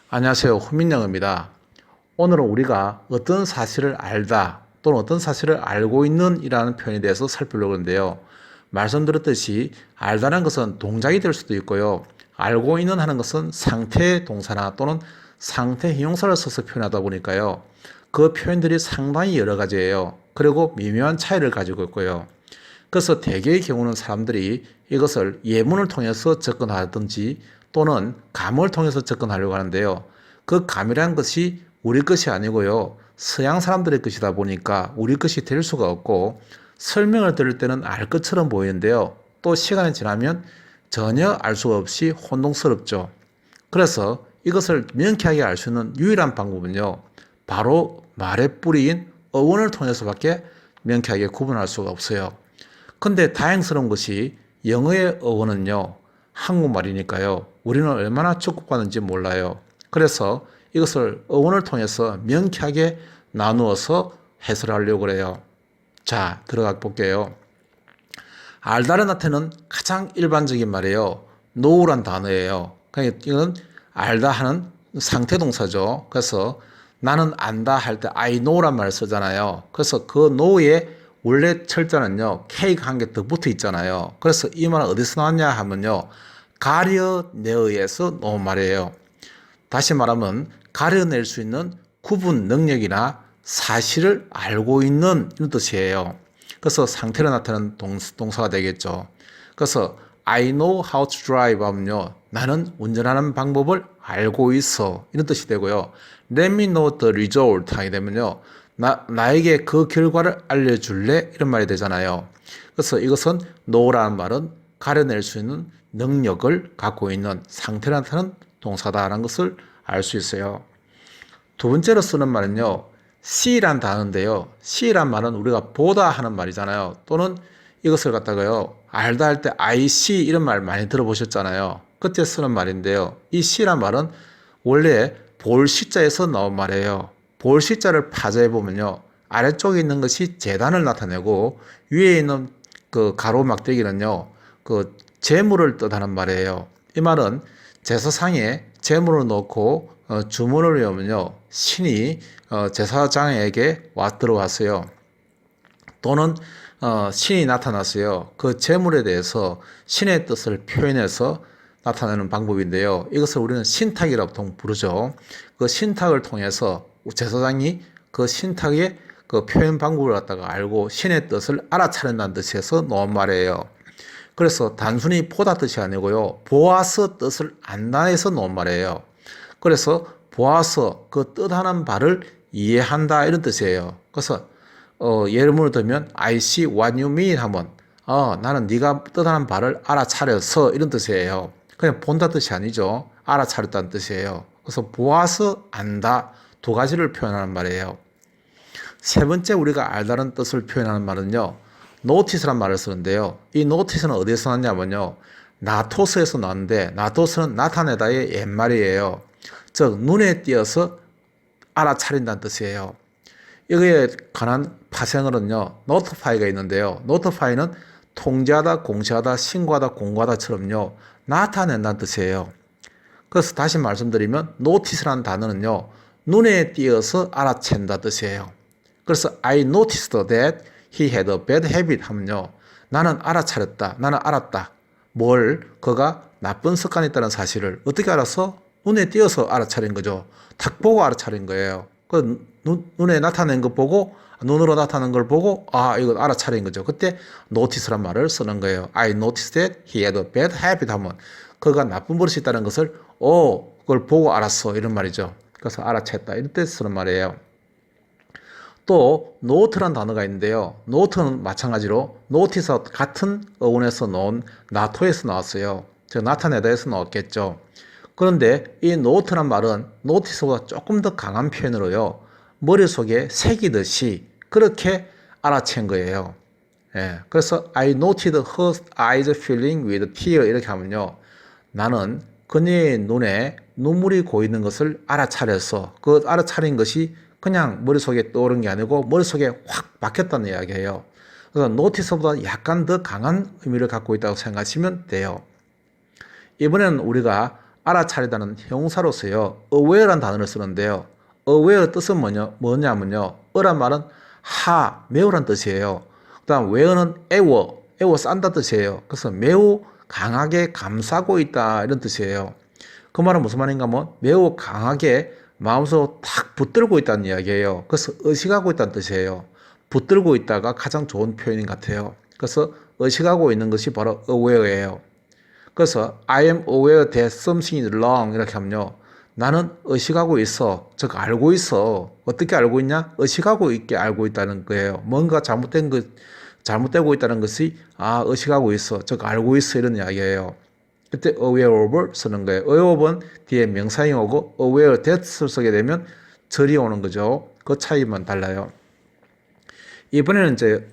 안녕하세요. 훈민영입니다. 오늘은 우리가 어떤 사실을 알다 또는 어떤 사실을 알고 있는 이라는 표현에 대해서 살펴보려고 하는데요. 말씀드렸듯이 알다는 것은 동작이 될 수도 있고요. 알고 있는 하는 것은 상태 동사나 또는 상태 형용사를 써서 표현하다 보니까요. 그 표현들이 상당히 여러 가지예요. 그리고 미묘한 차이를 가지고 있고요. 그래서 대개의 경우는 사람들이 이것을 예문을 통해서 접근하든지 또는 감을 통해서 접근하려고 하는데요. 그 감이란 것이 우리 것이 아니고요. 서양 사람들의 것이다 보니까 우리 것이 될 수가 없고 설명을 들을 때는 알 것처럼 보이는데요. 또 시간이 지나면 전혀 알 수가 없이 혼동스럽죠. 그래서 이것을 명쾌하게 알 수 있는 유일한 방법은요. 바로 말의 뿌리인 어원을 통해서밖에 명쾌하게 구분할 수가 없어요. 근데 다행스러운 것이 영어의 어원은요. 한국말이니까요. 우리는 얼마나 축복받는지 몰라요. 그래서 이것을 어원을 통해서 명쾌하게 나누어서 해설하려고 그래요. 자, 들어가 볼게요. 알다를 나타내는 가장 일반적인 말이에요. know란 단어예요. 그러니까 이건 알다 하는 상태 동사죠. 그래서 나는 안다 할 때 I know란 말을 쓰잖아요. 그래서 그 know의 원래 철자는요. K가 한 개 더 붙어 있잖아요. 그래서 이 말은 어디서 나왔냐 하면요. 가려내어에서 나온 말이에요. 다시 말하면 가려낼 수 있는 구분 능력이나 사실을 알고 있는 이런 뜻이에요. 그래서 상태를 나타내는 동사가 되겠죠. 그래서 I know how to drive 하면요. 나는 운전하는 방법을 알고 있어. 이런 뜻이 되고요. Let me know the result 하게 되면요. 나에게 그 결과를 알려줄래? 이런 말이 되잖아요. 그래서 이것은 know라는 말은 가려낼 수 있는 능력을 갖고 있는 상태를 나타내는 동사다라는 것을 알 수 있어요. 두 번째로 쓰는 말은요. see란 단어인데요. see란 말은 우리가 보다 하는 말이잖아요. 또는 이것을 갖다가요. 알다 할 때 I see 이런 말 많이 들어보셨잖아요. 그때 쓰는 말인데요. 이 see란 말은 원래 볼 시자에서 나온 말이에요. 볼 시자를 파자해 보면요. 아래쪽에 있는 것이 재단을 나타내고 위에 있는 그 가로 막대기는요. 그 재물을 뜻하는 말이에요. 이 말은 제사상에 재물을 넣고 주문을 외우면요. 신이 제사장에게 들어왔어요. 또는 신이 나타났어요. 그 재물에 대해서 신의 뜻을 표현해서 나타내는 방법인데요. 이것을 우리는 신탁이라고 보통 부르죠. 그 신탁을 통해서 제사장이 그 신탁의 그 표현 방법을 갖다가 알고 신의 뜻을 알아차린다는 뜻에서 놓은 말이에요. 그래서 단순히 보다 뜻이 아니고요. 보아서 뜻을 안다 해서 놓은 말이에요. 그래서 보아서 그 뜻하는 바를 이해한다 이런 뜻이에요. 그래서 예를 들면 I see what you mean 하면 나는 네가 뜻하는 바를 알아차려서 이런 뜻이에요. 그냥 본다 뜻이 아니죠. 알아차렸다는 뜻이에요. 그래서 보아서 안다 두 가지를 표현하는 말이에요. 세 번째 우리가 알다는 뜻을 표현하는 말은요. notice란 말을 쓰는데요. 이 notice는 어디에서 나왔냐면요. 나토스에서 나왔는데 나토스는 나타내다의 옛말이에요. 즉 눈에 띄어서 알아차린다는 뜻이에요. 이거에 관한 파생어는요. notify가 있는데요. notify는 통지하다, 공시하다, 신고하다, 공고하다처럼요. 나타낸다는 뜻이에요. 그래서 다시 말씀드리면 notice라는 단어는요. 눈에 띄어서 알아챈다 뜻이에요. 그래서 I noticed that he had a bad habit 하면요. 나는 알아차렸다. 나는 알았다. 그가 나쁜 습관이 있다는 사실을 어떻게 알아서? 눈에 띄어서 알아차린 거죠. 탁 보고 알아차린 거예요. 눈에 나타낸 거 보고 눈으로 나타난 걸 보고 이거 알아차린 거죠. 그때 notice란 말을 쓰는 거예요. I noticed that he had a bad habit 하면 그가 나쁜 버릇이 있다는 것을 그걸 보고 알았어 이런 말이죠. 그래서 알아챘다 이런 뜻 쓰는 말이에요. 또 note란 단어가 있는데요. note는 마찬가지로 notice와 같은 어원에서 나온 나토에서 나왔어요. 즉 나타내다에서 나왔겠죠. 그런데 이 note란 말은 notice보다 조금 더 강한 표현으로요. 머릿속에 새기듯이 그렇게 알아챈 거예요. 예, 그래서 I noted her eyes filling with tear 이렇게 하면요. 나는 그녀의 눈에 눈물이 고이는 것을 알아차렸어. 그 알아차린 것이 그냥 머릿속에 떠오른 게 아니고 머릿속에 확 박혔다는 이야기예요. 그래서 notice보다 약간 더 강한 의미를 갖고 있다고 생각하시면 돼요. 이번에는 우리가 알아차리다는 형용사로서요. aware란 단어를 쓰는데요. aware 뜻은 뭐냐면요. 어란 말은 매우란 뜻이에요. 그 다음 ware는 애워 싼다 뜻이에요. 그래서 매우 강하게 감싸고 있다 이런 뜻이에요. 그 말은 무슨 말인가 하면 매우 강하게 마음속으로 탁 붙들고 있다는 이야기예요. 그래서 의식하고 있다는 뜻이에요. 붙들고 있다가 가장 좋은 표현인 것 같아요. 그래서 의식하고 있는 것이 바로 aware예요. 그래서 I am aware that something is wrong 이렇게 하면요. 나는 의식하고 있어. 즉 알고 있어. 어떻게 알고 있냐? 의식하고 있게 알고 있다는 거예요. 뭔가 잘못되고 있다는 것이 의식하고 있어. 즉 알고 있어 이런 이야기예요. 그때 aware of를 쓰는 거예요. aware of은 뒤에 명사형이 오고 aware that을 쓰게 되면 절이 오는 거죠. 그 차이만 달라요. 이번에는 이제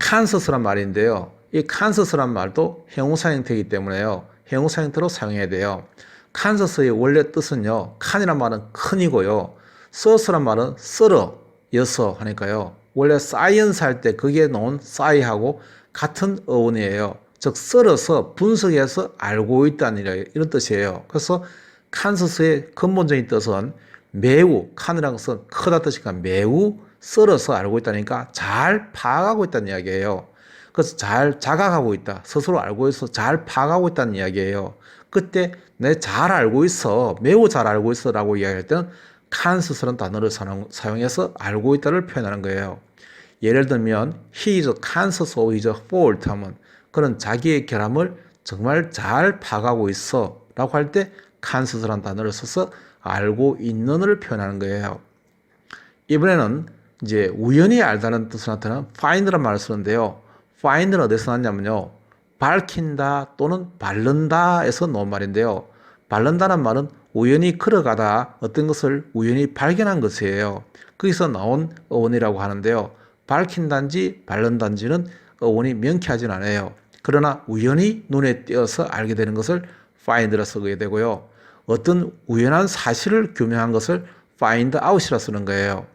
conscious란 말인데요. 이 conscious란 말도 형용사 형태이기 때문에요. 형용사 형태로 사용해야 돼요. conscious의 원래 뜻은요. can이란 말은 큰이고요. source란 말은 썰어, 여서 하니까요. 원래 science 할 때 거기에 놓은 sci하고 같은 어원이에요. 즉 썰어서 분석해서 알고 있다는 이런 뜻이에요. 그래서 conscious의 근본적인 뜻은 매우, can이라는 것은 크다 뜻이니까 매우 썰어서 알고 있다니까 잘 파악하고 있다는 이야기예요. 그래서 잘 자각하고 있다. 스스로 알고 있어 잘 파악하고 있다는 이야기예요. 그때 내 잘 알고 있어, 매우 잘 알고 있어 라고 이야기할 때는 conscious라는 단어를 사용해서 알고 있다를 표현하는 거예요. 예를 들면 he is conscious of his fault 하면 그런 자기의 결함을 정말 잘 파악하고 있어 라고 할 때 conscious라는 단어를 써서 알고 있는을 표현하는 거예요. 이번에는 이제 우연히 알다는 뜻을 나타내는 find란 말을 쓰는데요. find는 어디서 났냐면요. 밝힌다 또는 바른다에서 나온 말인데요. 바른다는 말은 우연히 걸어가다 어떤 것을 우연히 발견한 것이에요. 거기서 나온 어원이라고 하는데요. 밝힌단지 바른단지는 어원이 명쾌하진 않아요. 그러나 우연히 눈에 띄어서 알게 되는 것을 find라 쓰게 되고요. 어떤 우연한 사실을 규명한 것을 find out이라 쓰는 거예요.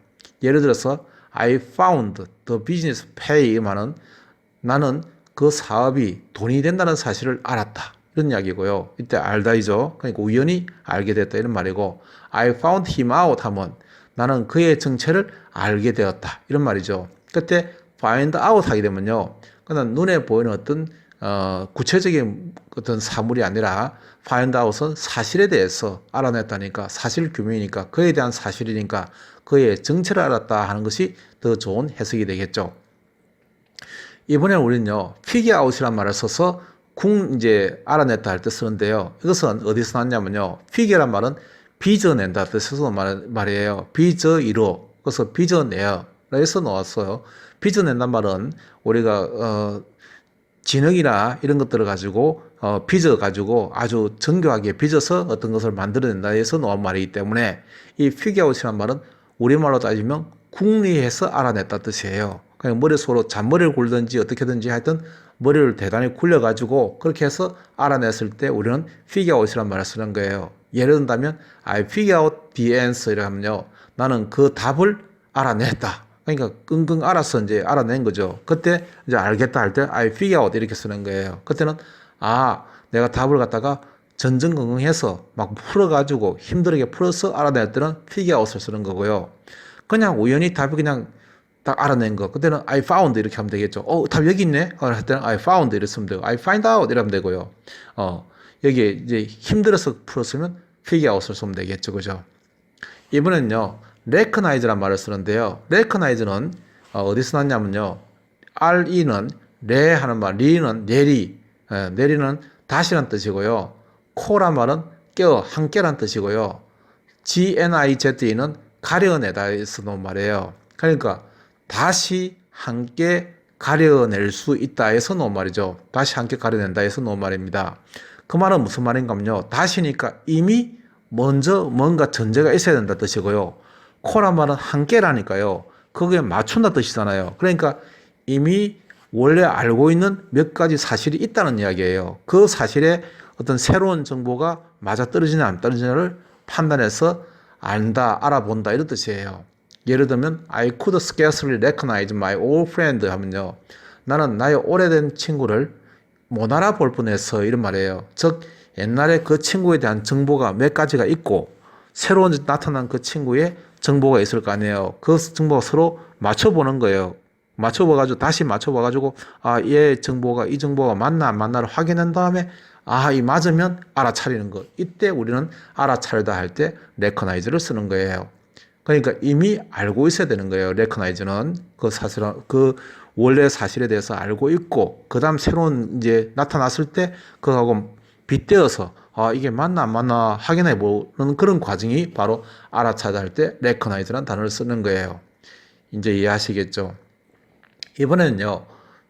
예를 들어서 I found the business pay 말은 나는 그 사업이 돈이 된다는 사실을 알았다. 이런 이야기고요. 이때 알다이죠. 그러니까 우연히 알게 됐다 이런 말이고 I found him out 하면 나는 그의 정체를 알게 되었다. 이런 말이죠. 그때 find out 하게 되면요. 그냥 눈에 보이는 어떤 구체적인 어떤 사물이 아니라 find out은 사실에 대해서 알아냈다니까 사실 규명이니까 그에 대한 사실이니까 그의 정체를 알았다 하는 것이 더 좋은 해석이 되겠죠. 이번에 우리는요, figure out이란 말을 써서 이제 알아냈다 할 때 쓰는데요. 이것은 어디서 났냐면요. figure란 말은 빚어낸다 뜻에서 말이에요. 빚어 이루. 그래서 빚어내어. 에서 나왔어요. 빚어낸단 말은 우리가, 진흙이나 이런 것들을 가지고, 빚어가지고 아주 정교하게 빚어서 어떤 것을 만들어낸다 해서 나온 말이기 때문에 이 figure out이란 말은 우리말로 따지면 궁리해서 알아냈다 뜻이에요. 그냥 머릿속으로 잔머리를 굴든지 어떻게든지 하여튼 머리를 대단히 굴려가지고 그렇게 해서 알아냈을 때 우리는 figure out이라는 말을 쓰는 거예요. 예를 든다면 I figure out the answer 이렇게 하면요. 나는 그 답을 알아냈다. 그러니까 끙끙 알아서 이제 알아낸 거죠. 그때 이제 알겠다 할 때 I figure out 이렇게 쓰는 거예요. 그때는 내가 답을 갖다가 전전긍긍해서 막 풀어가지고 힘들게 풀어서 알아낼 때는 figure out을 쓰는 거고요. 그냥 우연히 답이 그냥 딱 알아낸 거. 그때는 I found 이렇게 하면 되겠죠. 답 여기 있네? 할 때는 I found 이렇게 쓰면 되고, I find out 이러면 되고요. 여기에 이제 힘들어서 풀었으면 figure out을 쓰면 되겠죠. 그죠? 이번엔요, recognize란 말을 쓰는데요. recognize는 어디서 났냐면요. re는 레 하는 말, 리는 내리, 내리는 다시란 뜻이고요. co란 말은 함께란 뜻이고요. gnize는 가려내다에서 나온 말이에요. 그러니까 다시 함께 가려낼 수 있다 해서 놓은 말이죠. 다시 함께 가려낸다 해서 놓은 말입니다. 그 말은 무슨 말인가면요. 다시니까 이미 먼저 뭔가 전제가 있어야 된다 뜻이고요. 코란 말은 함께라니까요. 거기에 맞춘다 뜻이잖아요. 그러니까 이미 원래 알고 있는 몇 가지 사실이 있다는 이야기예요. 그 사실에 어떤 새로운 정보가 맞아떨어지냐 안 떨어지냐를 판단해서 안다, 알아본다 이런 뜻이에요. 예를 들면 I could scarcely recognize my old friend 하면요. 나는 나의 오래된 친구를 못 알아볼 뻔했어 이런 말이에요. 즉 옛날에 그 친구에 대한 정보가 몇 가지가 있고 새로 나타난 그 친구의 정보가 있을 거 아니에요. 그 정보가 서로 맞춰보는 거예요. 맞춰봐가지고 다시 맞춰봐가지고 얘 정보가 이 정보가 맞나 안 맞나를 확인한 다음에 이 맞으면 알아차리는 거. 이때 우리는 알아차리다 할 때 recognize를 쓰는 거예요. 그러니까 이미 알고 있어야 되는 거예요. recognize는 그 원래 사실에 대해서 알고 있고 그다음 새로운 이제 나타났을 때 그거하고 빗대어서 이게 맞나 안 맞나 확인해 보는 그런 과정이 바로 알아차다 할 때 recognize라는 단어를 쓰는 거예요. 이제 이해하시겠죠? 이번에는요,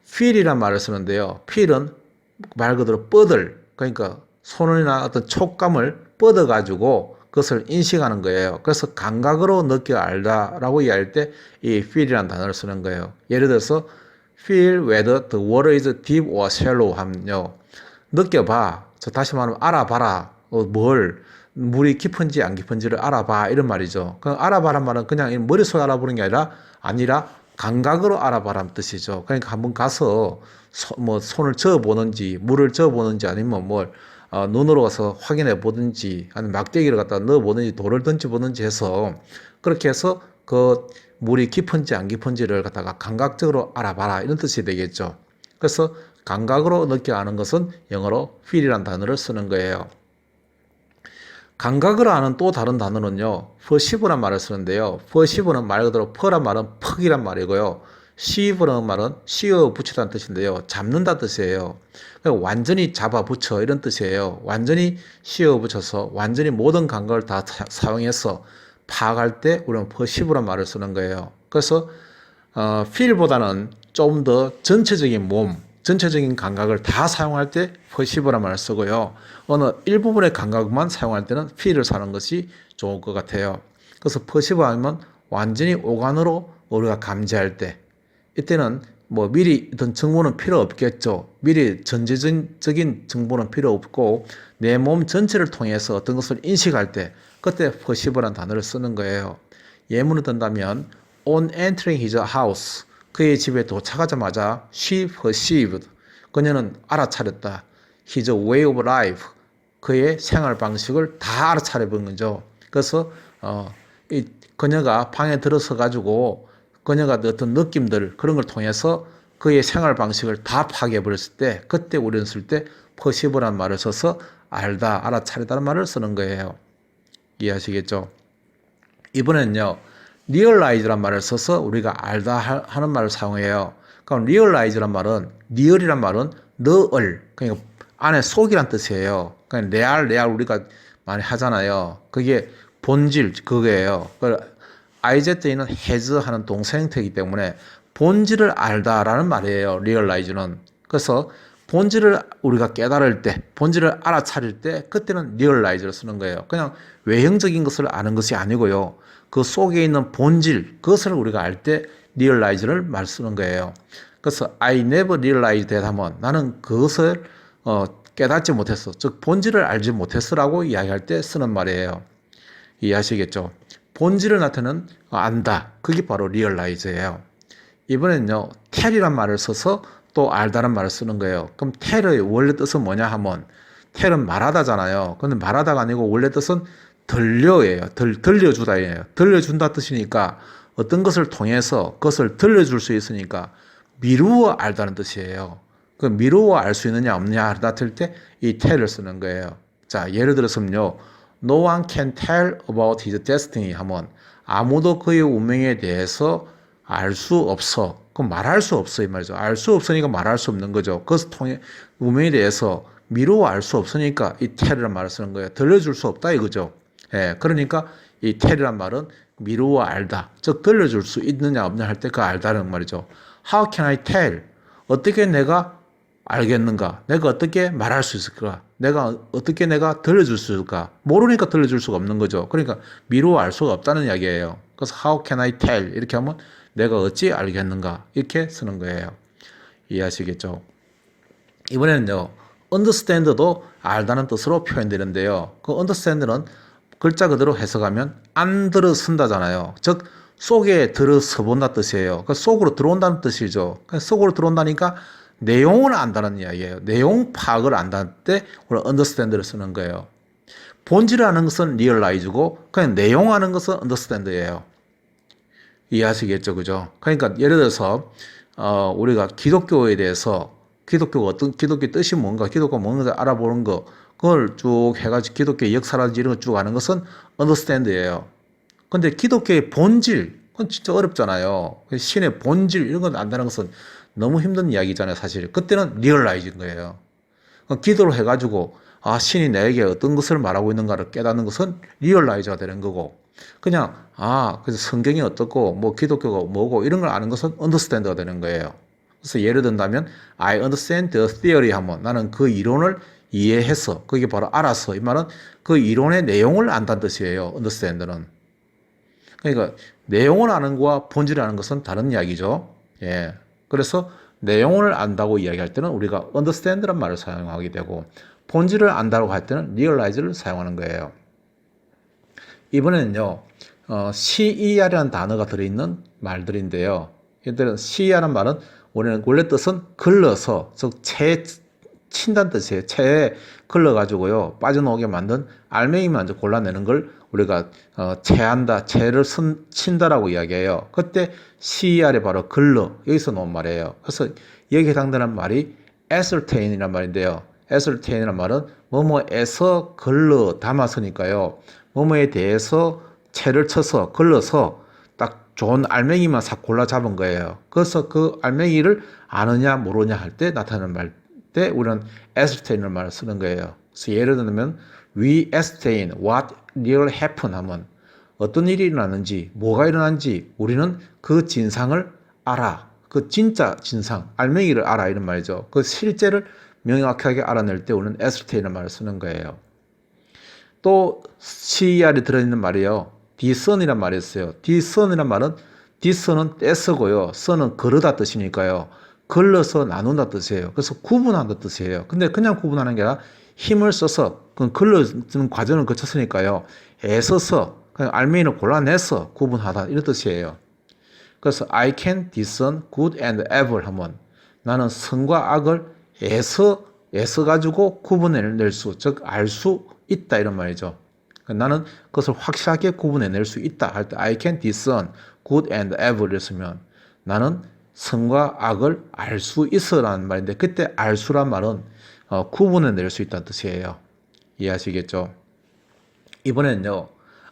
feel이란 말을 쓰는데요. feel은 말 그대로 뻗을, 그러니까 손이나 어떤 촉감을 뻗어가지고 그것을 인식하는 거예요. 그래서 감각으로 느껴 알다라고 이해할 때 이 feel이라는 단어를 쓰는 거예요. 예를 들어서 feel whether the water is deep or shallow 하면요. 느껴봐. 다시 말하면 알아봐라. 물이 깊은지 안 깊은지를 알아봐. 이런 말이죠. 그 알아봐란 말은 그냥 머릿속에 알아보는 게 아니라 감각으로 알아봐라는 뜻이죠. 그러니까 한번 가서 손을 저어보는지 물을 저어보는지 아니면 눈으로 가서 확인해 보든지 아니면 막대기를 갖다 넣어보든지 돌을 던져보든지 해서 그렇게 해서 그 물이 깊은지 안 깊은지를 갖다가 감각적으로 알아봐라 이런 뜻이 되겠죠. 그래서 감각으로 느껴 아는 것은 영어로 feel이라는 단어를 쓰는 거예요. 감각으로 아는 또 다른 단어는요, perceive란 말을 쓰는데요. perceive는 말 그대로 per란 말은 퍽이란 말이고요. seive라는 말은 씌어 붙이다는 뜻인데요. 잡는다 뜻이에요. 완전히 잡아 붙여 이런 뜻이에요. 완전히 씌어 붙여서 완전히 모든 감각을 다 사용해서 파악할 때 우리는 perceive란 말을 쓰는 거예요. 그래서 feel보다는 좀 더 전체적인 전체적인 감각을 다 사용할 때 perceive란 말을 쓰고요. 어느 일부분의 감각만 사용할 때는 feel을 사는 것이 좋을 것 같아요. 그래서 perceive 하면 완전히 오감으로 우리가 감지할 때 이때는 미리 어떤 정보는 필요 없겠죠. 미리 전체적인 정보는 필요 없고 내 몸 전체를 통해서 어떤 것을 인식할 때 그때 perceive란 단어를 쓰는 거예요. 예문을 든다면 on entering his house 그의 집에 도착하자마자 she perceived 그녀는 알아차렸다. his way of life 그의 생활 방식을 다 알아차려 본 거죠. 그래서 그녀가 방에 들어서 가지고 그녀가 어떤 느낌들 그런 걸 통해서 그의 생활 방식을 다 파악해 버렸을 때 그때 우리는 쓸 때 perceive라는 말을 써서 알다, 알아차리다는 말을 쓰는 거예요. 이해하시겠죠? 이번에는요. realize란 말을 써서 우리가 알다 하는 말을 사용해요. 그럼 realize란 말은 real이란 말은 너을 그러니까 안에 속이란 뜻이에요. 그러니까 real 우리가 많이 하잖아요. 그게 본질 그거예요. IZ에는 has 하는 동사 형태이기 때문에 본질을 알다라는 말이에요. realize는. 그래서 본질을 우리가 깨달을 때, 본질을 알아차릴 때 그때는 realize를 쓰는 거예요. 그냥 외형적인 것을 아는 것이 아니고요. 그 속에 있는 본질, 그것을 우리가 알 때 realize를 말 쓰는 거예요. 그래서 I never realized that 하면 나는 그것을 깨닫지 못했어. 즉 본질을 알지 못했어라고 이야기할 때 쓰는 말이에요. 이해하시겠죠? 본질을 나타내는 안다. 그게 바로 realize예요. 이번에는요. tell이란 말을 써서 또 알다는 말을 쓰는 거예요. 그럼 tell의 원래 뜻은 뭐냐 하면 tell은 말하다잖아요. 근데 말하다가 아니고 원래 뜻은 들려예요. 들려주다예요. 들려준다 뜻이니까 어떤 것을 통해서 그것을 들려줄 수 있으니까 미루어 알다는 뜻이에요. 그 미루어 알 수 있느냐 없느냐 나타낼 때 이 tell을 쓰는 거예요. 자, 예를 들어서요. No one can tell about his destiny 하면 아무도 그의 운명에 대해서 알 수 없어. 그럼 말할 수 없어 이 말이죠. 알 수 없으니까 말할 수 없는 거죠. 그것을 통해 운명에 대해서 미루어 알 수 없으니까 이 tell이란 말을 쓰는 거예요. 들려줄 수 없다 이거죠. 예, 그러니까 이 tell이란 말은 미루어 알다. 즉 들려줄 수 있느냐 없느냐 할 때 그 알다는 말이죠. How can I tell? 어떻게 내가 알겠는가? 내가 어떻게 말할 수 있을까? 어떻게 내가 들려줄 수 있을까? 모르니까 들려줄 수가 없는 거죠. 그러니까 미루어 알 수가 없다는 이야기예요. 그래서 How can I tell? 이렇게 하면 내가 어찌 알겠는가? 이렇게 쓰는 거예요. 이해하시겠죠? 이번에는요. understand도 알다는 뜻으로 표현되는데요. 그 understand는 글자 그대로 해석하면 안 들어선다잖아요. 즉 속에 들어서 본다 뜻이에요. 그 속으로 들어온다는 뜻이죠. 속으로 들어온다니까 내용을 안다는 이야기예요. 내용 파악을 안다는 때 우리는 understand를 쓰는 거예요. 본질을 아는 것은 realize고 그냥 내용 아는 것은 understand예요. 이해하시겠죠, 그죠? 그러니까 예를 들어서 우리가 기독교에 대해서 기독교가 어떤 기독교 뜻이 뭔가, 기독교가 뭔가 알아보는 거, 그걸 쭉 해가지고 기독교의 역사라든지 이런 걸 쭉 아는 것은 understand예요. 근데 기독교의 본질, 그건 진짜 어렵잖아요. 신의 본질 이런 걸 안다는 것은 너무 힘든 이야기잖아요, 사실. 그때는 realize인 거예요. 기도를 해가지고 신이 나에게 어떤 것을 말하고 있는가를 깨닫는 것은 realize가 되는 거고, 그냥 그래서 성경이 어떻고 뭐 기독교가 뭐고 이런 걸 아는 것은 understand가 되는 거예요. 그래서 예를 든다면 I understand the theory 하면 나는 그 이론을 이해해서, 그게 바로 알아서, 이 말은 그 이론의 내용을 안다는 뜻이에요. understand는. 그러니까 내용을 아는 것과 본질을 아는 것은 다른 이야기죠. 예. 그래서 내용을 안다고 이야기할 때는 우리가 understand란 말을 사용하게 되고, 본질을 안다고 할 때는 realize를 사용하는 거예요. 이번에는요, CER이라는 단어가 들어있는 말들인데요. 얘들은 CER이라는 말은 원래 뜻은 걸러서, 즉 친다는 뜻이에요. 체에 걸러가지고요, 빠져나오게 만든 알맹이만 골라내는 걸 우리가 체한다, 체를 친다라고 이야기해요. 그때 CER이 바로 걸러, 여기서 나온 말이에요. 그래서 여기에 해당되는 말이 ascertain이란 말인데요. ascertain이란 말은 뭐뭐에서 걸러 담아서니까요, 뭐뭐에 대해서 채를 쳐서 걸러서 딱 좋은 알맹이만 싹 골라 잡은 거예요. 그래서 그 알맹이를 아느냐 모르냐 할 때 나타나는 말 때 우리는 ascertain을 말을 쓰는 거예요. 그래서 예를 들면 we ascertain what really happened 하면 어떤 일이 일어났는지, 뭐가 일어났는지 우리는 그 진상을 알아. 그 진짜 진상, 알맹이를 알아, 이런 말이죠. 그 실제를 명확하게 알아낼 때 우리는 ascertain을 말을 쓰는 거예요. 또 CER이 들어있는 말이에요. discern이란 말이 있어요. discern이란 말은 discern은 떼서고요, 선은 거르다 뜻이니까요, 걸러서 나눈다 뜻이에요. 그래서 구분한다 뜻이에요. 근데 그냥 구분하는 게 아니라 힘을 써서, 그 걸러주는 과정을 거쳤으니까요, 애써서 그냥 알맹이를 골라내서 구분하다, 이런 뜻이에요. 그래서 I can discern good and evil 하면 나는 선과 악을 애써 가지고 구분해낼 수, 즉 알 수 있다, 이런 말이죠. 나는 그것을 확실하게 구분해낼 수 있다 할 때 I can discern good and evil 이랬으면 나는 선과 악을 알 수 있어라는 말인데, 그때 알 수란 말은 구분해낼 수 있다는 뜻이에요. 이해하시겠죠? 이번에는요,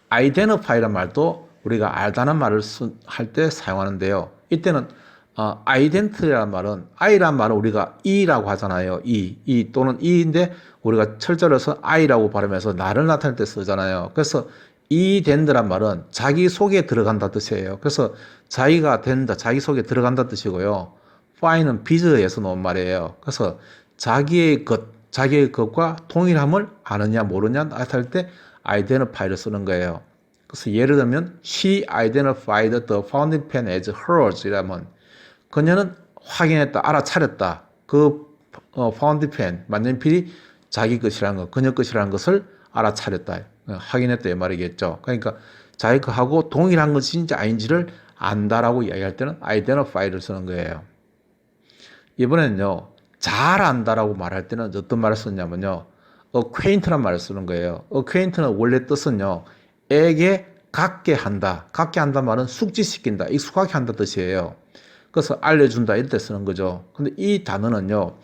identify란 말도 우리가 알다는 말을 할 때 사용하는데요. 이때는 identity라는 말은, I란 말은 우리가 E라고 하잖아요. E 또는 E인데 우리가 철자를 해서 I라고 발음해서 나를 나타낼 때 쓰잖아요. 그래서 이된다란 말은 자기 속에 들어간다 뜻이에요. 그래서 자기가 된다, 자기 속에 들어간다 뜻이고요. find는 비즈에서 나온 말이에요. 그래서 자기의 것과 동일함을 아느냐 모르냐 나타낼 때 identify를 쓰는 거예요. 그래서 예를 들면 she identified the fountain pen as hers 이라면 그녀는 확인했다, 알아차렸다. 그 파운틴 펜, 만년필이 자기 것이라는 것, 그녀 것이라는 것을 알아차렸다, 확인했다, 이 말이겠죠. 그러니까 자기 것하고 동일한 것인지 아닌지를 안다라고 이야기할 때는 identify를 쓰는 거예요. 이번에는요, 잘 안다라고 말할 때는 어떤 말을 쓰냐면요, acquaint란 말을 쓰는 거예요. acquaint는 원래 뜻은요, 에게 갖게 한다. 갖게 한다 말은 숙지시킨다, 익숙하게 한다 뜻이에요. 그래서 알려준다, 이럴 때 쓰는 거죠. 근데 이 단어는요,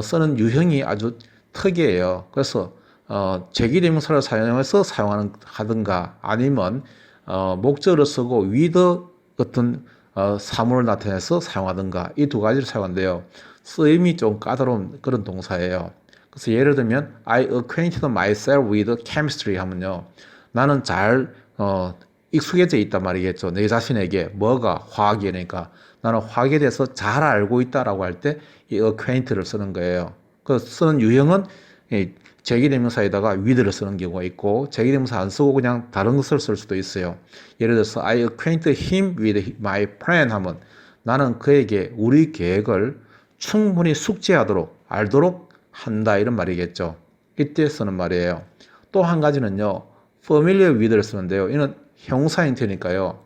쓰는 유형이 아주 특이해요. 그래서 제기대명사를 사용해서 하든가 아니면 목적어를 쓰고 with 어떤 사물을 나타내서 사용하든가, 이 두 가지를 사용하는데요, 쓰임이 좀 까다로운 그런 동사예요. 그래서 예를 들면 I acquainted myself with chemistry 하면요, 나는 잘 익숙해져 있단 말이겠죠. 내 자신에게 뭐가 화학이니까 나는 화학에 대해서 잘 알고 있다라고 할 때 이 acquaint를 쓰는 거예요. 그 쓰는 유형은 제기대명사에다가 with를 쓰는 경우가 있고, 제기대명사 안 쓰고 그냥 다른 것을 쓸 수도 있어요. 예를 들어서 I acquainted him with my plan 하면 나는 그에게 우리 계획을 충분히 숙지하도록, 알도록 한다, 이런 말이겠죠. 이때 쓰는 말이에요. 또 한 가지는요, familiar with를 쓰는데요, 이는 형용사 형태니까요,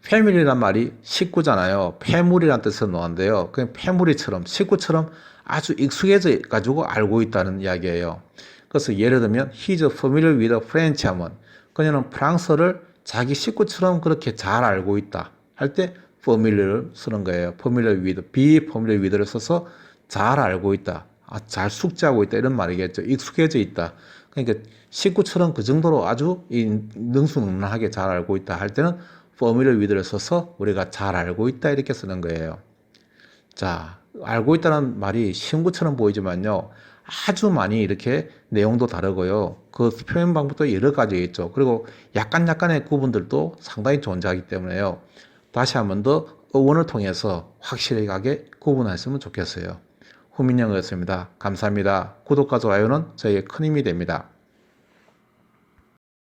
패밀리란 말이 식구잖아요. 패물이란 뜻으로 나오는데요. 그냥 패물이처럼, 식구처럼 아주 익숙해져 가지고 알고 있다는 이야기예요. 그래서 예를 들면 he's familiar with French 하면 그녀는 프랑스어를 자기 식구처럼 그렇게 잘 알고 있다 할 때 familiar를 쓰는 거예요. familiar with, be familiar with를 써서 잘 알고 있다, 잘 숙지하고 있다 이런 말이겠죠. 익숙해져 있다. 그러니까 식구처럼 그 정도로 아주 능수능란하게 잘 알고 있다 할 때는 familiar with를 써서 우리가 잘 알고 있다 이렇게 쓰는 거예요. 자, 알고 있다는 말이 쉬운 것처럼 보이지만요. 아주 많이 이렇게 내용도 다르고요. 그 표현 방법도 여러 가지 있죠. 그리고 약간의 구분들도 상당히 존재하기 때문에요. 다시 한 번 더 어원을 통해서 확실하게 구분했으면 좋겠어요. 후민영이었습니다. 감사합니다. 구독과 좋아요는 저에게 큰 힘이 됩니다.